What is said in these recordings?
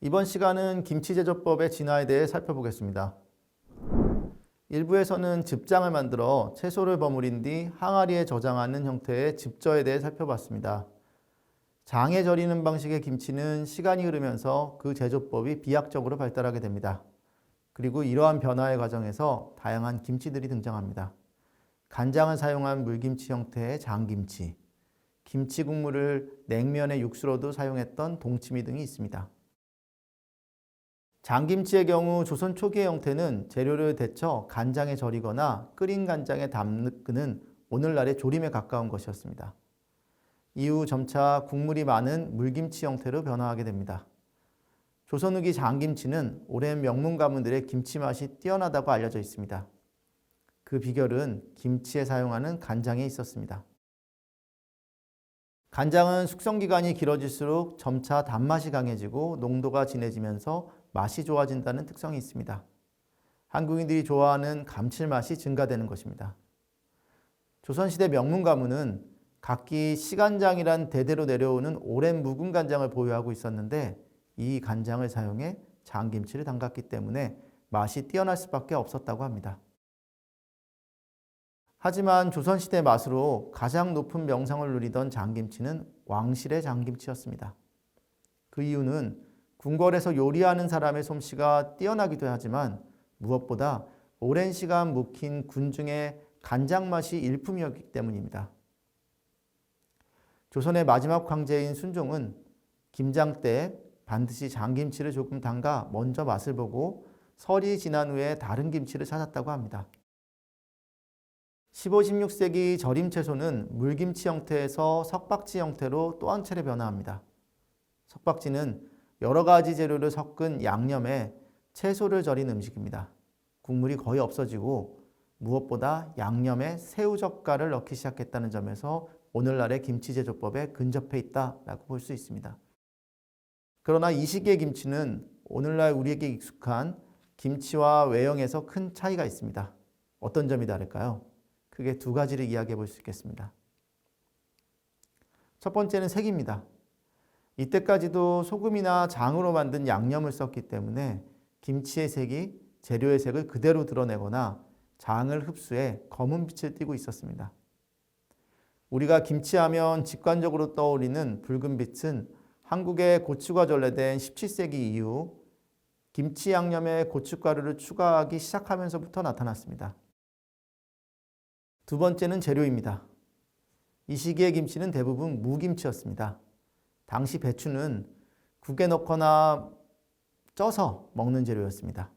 이번 시간은 김치 제조법의 진화에 대해 살펴보겠습니다. 일부에서는 즙장을 만들어 채소를 버무린 뒤 항아리에 저장하는 형태의 즙저에 대해 살펴봤습니다. 장에 절이는 방식의 김치는 시간이 흐르면서 그 제조법이 비약적으로 발달하게 됩니다. 그리고 이러한 변화의 과정에서 다양한 김치들이 등장합니다. 간장을 사용한 물김치 형태의 장김치, 김치 국물을 냉면의 육수로도 사용했던 동치미 등이 있습니다. 장김치의 경우 조선 초기의 형태는 재료를 데쳐 간장에 절이거나 끓인 간장에 담그는 오늘날의 조림에 가까운 것이었습니다. 이후 점차 국물이 많은 물김치 형태로 변화하게 됩니다. 조선 후기 장김치는 오랜 명문 가문들의 김치 맛이 뛰어나다고 알려져 있습니다. 그 비결은 김치에 사용하는 간장에 있었습니다. 간장은 숙성기간이 길어질수록 점차 단맛이 강해지고 농도가 진해지면서 맛이 좋아진다는 특성이 있습니다. 한국인들이 좋아하는 감칠맛이 증가되는 것입니다. 조선시대 명문 가문은 각기 시간장이란 대대로 내려오는 오랜 묵은 간장을 보유하고 있었는데 이 간장을 사용해 장김치를 담갔기 때문에 맛이 뛰어날 수밖에 없었다고 합니다. 하지만 조선시대 맛으로 가장 높은 명성을 누리던 장김치는 왕실의 장김치였습니다. 그 이유는 궁궐에서 요리하는 사람의 솜씨가 뛰어나기도 하지만 무엇보다 오랜 시간 묵힌 군중의 간장 맛이 일품이었기 때문입니다. 조선의 마지막 황제인 순종은 김장 때 반드시 장김치를 조금 담가 먼저 맛을 보고 설이 지난 후에 다른 김치를 찾았다고 합니다. 15, 16세기 절임 채소는 물김치 형태에서 석박지 형태로 또 한 차례 변화합니다. 석박지는 여러 가지 재료를 섞은 양념에 채소를 절인 음식입니다. 국물이 거의 없어지고 무엇보다 양념에 새우젓갈을 넣기 시작했다는 점에서 오늘날의 김치 제조법에 근접해 있다라고 볼 수 있습니다. 그러나 이 시기의 김치는 오늘날 우리에게 익숙한 김치와 외형에서 큰 차이가 있습니다. 어떤 점이 다를까요? 크게 두 가지를 이야기해 볼 수 있겠습니다. 첫 번째는 색입니다. 이때까지도 소금이나 장으로 만든 양념을 썼기 때문에 김치의 색이 재료의 색을 그대로 드러내거나 장을 흡수해 검은 빛을 띠고 있었습니다. 우리가 김치하면 직관적으로 떠오르는 붉은 빛은 한국의 고추가 전래된 17세기 이후 김치 양념에 고춧가루를 추가하기 시작하면서부터 나타났습니다. 두 번째는 재료입니다. 이 시기의 김치는 대부분 무김치였습니다. 당시 배추는 국에 넣거나 쪄서 먹는 재료였습니다.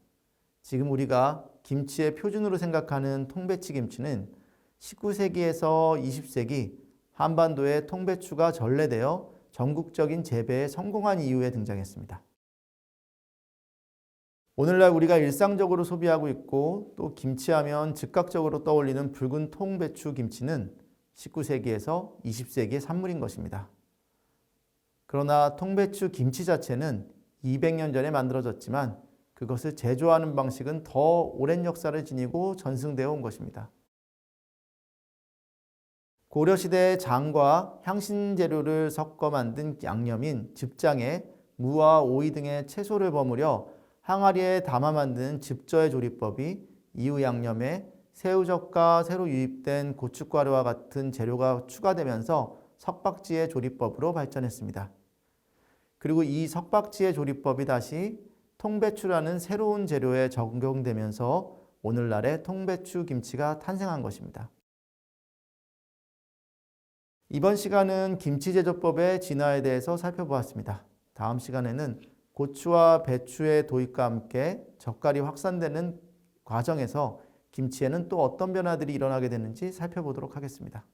지금 우리가 김치의 표준으로 생각하는 통배치 김치는 19세기에서 20세기 한반도에 통배추가 전래되어 전국적인 재배에 성공한 이후에 등장했습니다. 오늘날 우리가 일상적으로 소비하고 있고 또 김치하면 즉각적으로 떠올리는 붉은 통배추 김치는 19세기에서 20세기의 산물인 것입니다. 그러나 통배추 김치 자체는 200년 전에 만들어졌지만 그것을 제조하는 방식은 더 오랜 역사를 지니고 전승되어 온 것입니다. 고려시대 장과 향신 재료를 섞어 만든 양념인 즙장에 무와 오이 등의 채소를 버무려 항아리에 담아 만든 즙저의 조리법이 이후 양념에 새우젓과 새로 유입된 고춧가루와 같은 재료가 추가되면서 석박지의 조리법으로 발전했습니다. 그리고 이 석박지의 조리법이 다시 통배추라는 새로운 재료에 적용되면서 오늘날의 통배추 김치가 탄생한 것입니다. 이번 시간은 김치 제조법의 진화에 대해서 살펴보았습니다. 다음 시간에는 고추와 배추의 도입과 함께 젓갈이 확산되는 과정에서 김치에는 또 어떤 변화들이 일어나게 되는지 살펴보도록 하겠습니다.